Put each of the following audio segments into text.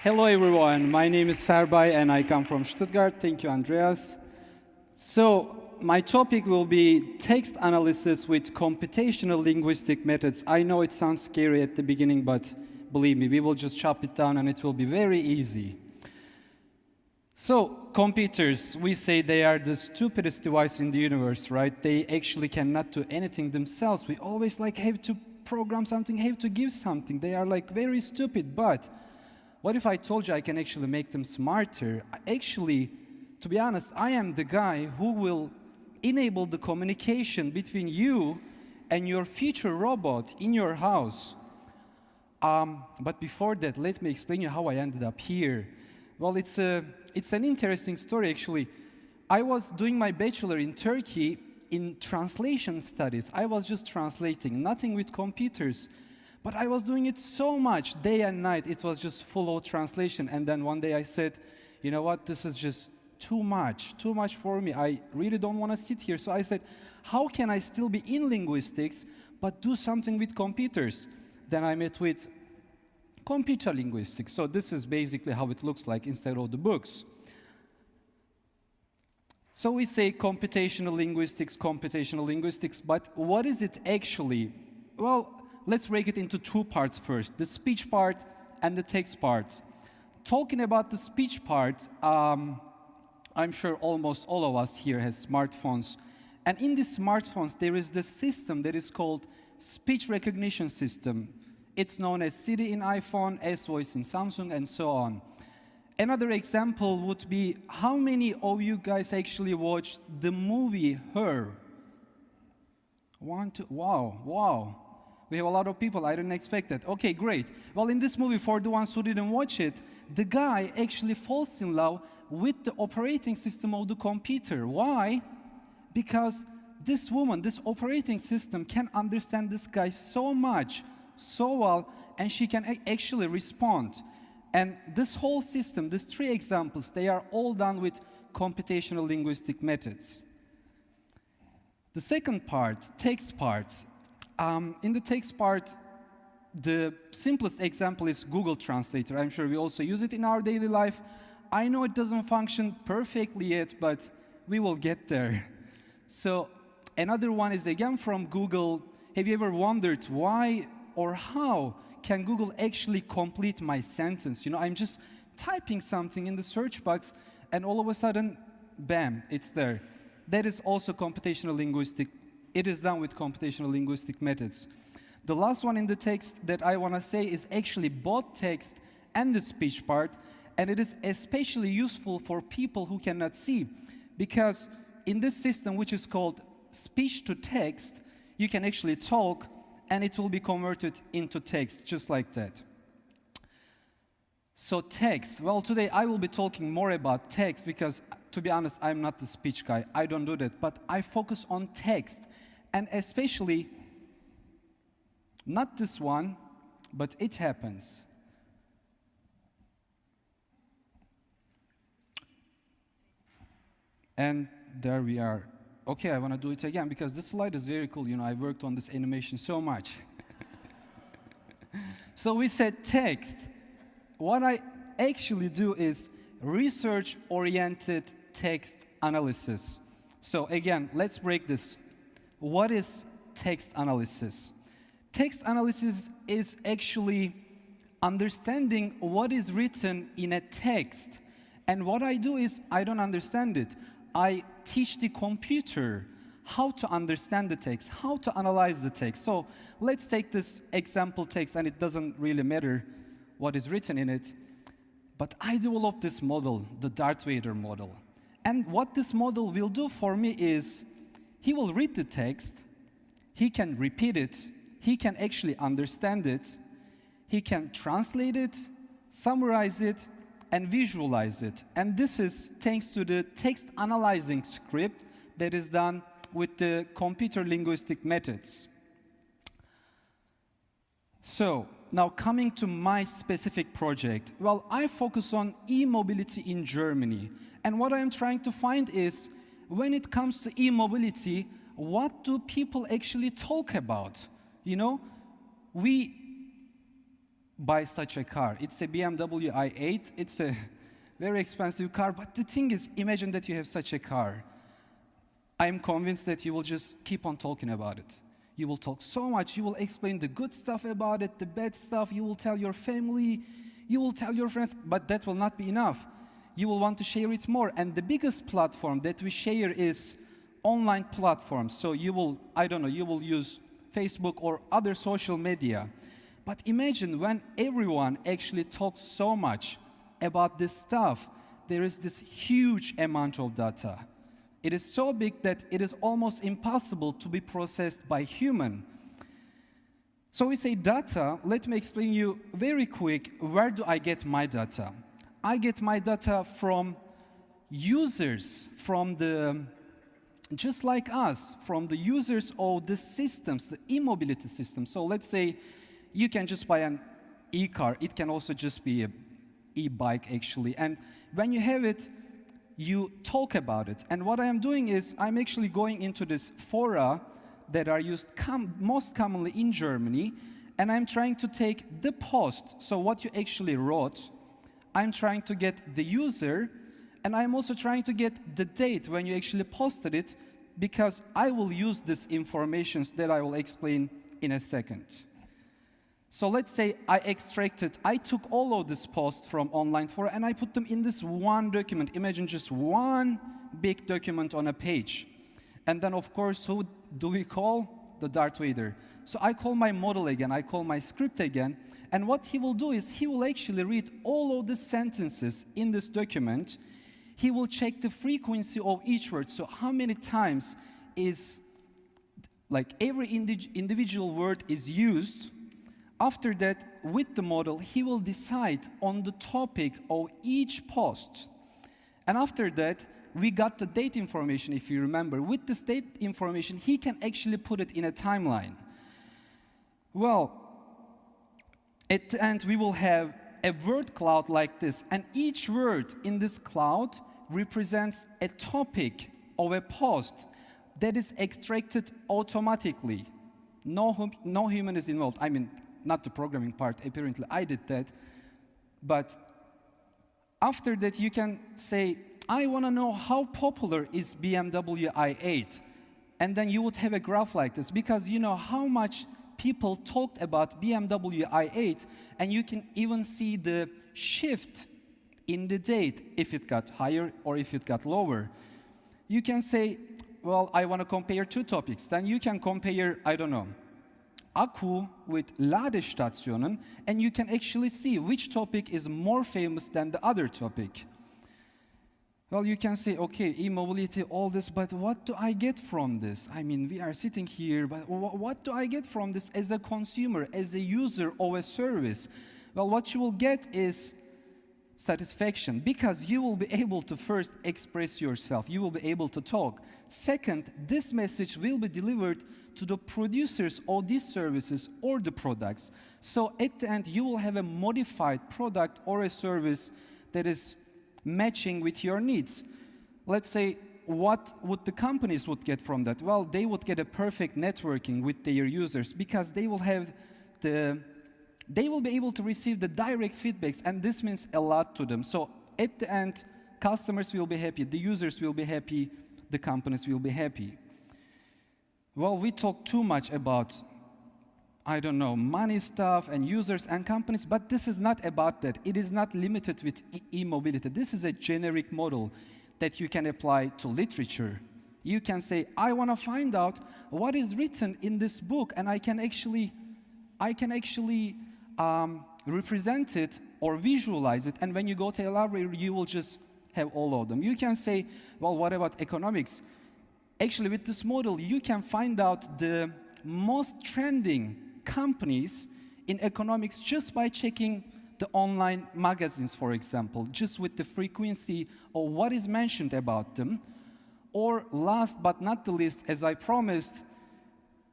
Hello everyone, my name is Serbay and I come from Stuttgart. Thank you, Andreas. So, my topic will be text analysis with computational linguistic methods. I know it sounds scary at the beginning, but believe me, we will just chop it down and it will be very easy. So, computers, we say they are the stupidest device in the universe, right? They actually cannot do anything themselves. We always have to program something, have to give something. They are very stupid, but what if I told you I can actually make them smarter? Actually, to be honest, I am the guy who will enable the communication between you and your future robot in your house. But before that, let me explain you how I ended up here. Well, it's an interesting story, actually. I was doing my bachelor in Turkey in translation studies. I was just translating, nothing with computers. But I was doing it so much, day and night. It was just full of translation. And then one day I said, you know what, this is just too much for me. I really don't want to sit here. So I said, how can I still be in linguistics, but do something with computers? Then I met with computer linguistics. So this is basically how it looks like instead of the books. So we say computational linguistics, but what is it actually? Well, let's break it into two parts first, the speech part and the text part. Talking about the speech part, I'm sure almost all of us here has smartphones. And in these smartphones, there is this system that is called speech recognition system. It's known as Siri in iPhone, S-Voice in Samsung, and so on. Another example would be, how many of you guys actually watched the movie Her? One, two, wow. We have a lot of people, I didn't expect that. Okay, great. Well, in this movie, for the ones who didn't watch it, the guy actually falls in love with the operating system of the computer. Why? Because this woman, this operating system can understand this guy so much, so well, and she can actually respond. And this whole system, these three examples, they are all done with computational linguistic methods. The second part, text part. In the text part, the simplest example is Google Translator. I'm sure we also use it in our daily life. I know it doesn't function perfectly yet, but we will get there. So another one is again from Google. Have you ever wondered why or how can Google actually complete my sentence? You know, I'm just typing something in the search box and all of a sudden, bam, it's there. That is also computational linguistic. It is done with computational linguistic methods. The last one in the text that I want to say is actually both text and the speech part, and it is especially useful for people who cannot see, because in this system, which is called speech to text, you can actually talk and it will be converted into text, just like that. So text, well, today I will be talking more about text because, to be honest, I'm not the speech guy. I don't do that, but I focus on text. And especially, not this one, but it happens. And there we are. Okay, I want to do it again because this slide is very cool. You know, I worked on this animation so much. So we said text. What I actually do is research-oriented text analysis. So again, let's break this. What is text analysis? Text analysis is actually understanding what is written in a text. And what I do is, I don't understand it. I teach the computer how to understand the text, how to analyze the text. So let's take this example text, and it doesn't really matter what is written in it. But I developed this model, the Darth Vader model. And what this model will do for me is, he will read the text, he can repeat it, he can actually understand it, he can translate it, summarize it, and visualize it. And this is thanks to the text analyzing script that is done with the computer linguistic methods. So, now coming to my specific project. Well, I focus on e-mobility in Germany. And what I am trying to find is, when it comes to e-mobility, what do people actually talk about? You know, we buy such a car. It's a BMW i8. It's a very expensive car, but the thing is, imagine that you have such a car. I'm convinced that you will just keep on talking about it. You will talk so much. You will explain the good stuff about it, the bad stuff. You will tell your family. You will tell your friends, but that will not be enough. You will want to share it more. And the biggest platform that we share is online platforms. So you will, I don't know, you will use Facebook or other social media. But imagine when everyone actually talks so much about this stuff, there is this huge amount of data. It is so big that it is almost impossible to be processed by human. So we say data. Let me explain you very quick, where do I get my data? I get my data from users, from the, just like us, from the users of the systems, the e-mobility systems. So let's say you can just buy an e-car. It can also just be an e-bike, actually. And when you have it, you talk about it. And what I am doing is I'm actually going into this fora that are used most commonly in Germany, and I'm trying to take the post, so what you actually wrote, I'm trying to get the user, and I'm also trying to get the date when you actually posted it, because I will use this information that I will explain in a second. So let's say I took all of this posts from online fora and I put them in this one document. Imagine just one big document on a page. And then of course, who do we call? The Darth Vader. So I call my model again, I call my script again, and what he will do is he will actually read all of the sentences in this document. He will check the frequency of each word. So how many times is, like every individual word is used. After that, with the model, he will decide on the topic of each post. And after that, we got the date information, if you remember. With this date information, he can actually put it in a timeline. Well, at the end, we will have a word cloud like this, and each word in this cloud represents a topic of a post that is extracted automatically. No human is involved. I mean, not the programming part, apparently I did that. But after that, you can say, I want to know how popular is BMW i8. And then you would have a graph like this, because you know how much people talked about BMW i8, and you can even see the shift in the date, if it got higher or if it got lower. You can say, well, I want to compare two topics. Then you can compare, I don't know, Akku with Ladestationen, and you can actually see which topic is more famous than the other topic. Well, you can say, okay, e-mobility, all this, but what do I get from this? I mean, we are sitting here, but what do I get from this as a consumer, as a user of a service? Well, what you will get is satisfaction, because you will be able to first express yourself. You will be able to talk. Second, this message will be delivered to the producers of these services or the products. So at the end, you will have a modified product or a service that is matching with your needs. Let's say, what would the companies would get from that? Well, they would get a perfect networking with their users, because they will be able to receive the direct feedbacks, and this means a lot to them. So at the end, customers will be happy, the users will be happy, the companies will be happy. Well, we talk too much about, I don't know, money stuff and users and companies, but this is not about that. It is not limited with e-mobility. This is a generic model that you can apply to literature. You can say, I want to find out what is written in this book, and I can actually represent it or visualize it, and when you go to a library, you will just have all of them. You can say, well, what about economics? Actually, with this model, you can find out the most trending companies in economics just by checking the online magazines, for example, just with the frequency of what is mentioned about them. Or last but not the least, as I promised,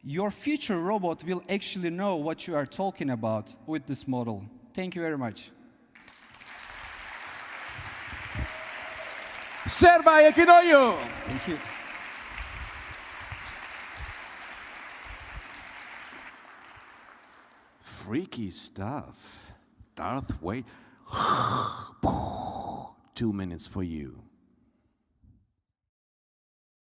your future robot will actually know what you are talking about with this model. Thank you very much. Serbay Ekinoglu. Thank you. Freaky stuff. Darth Vader. 2 minutes for you.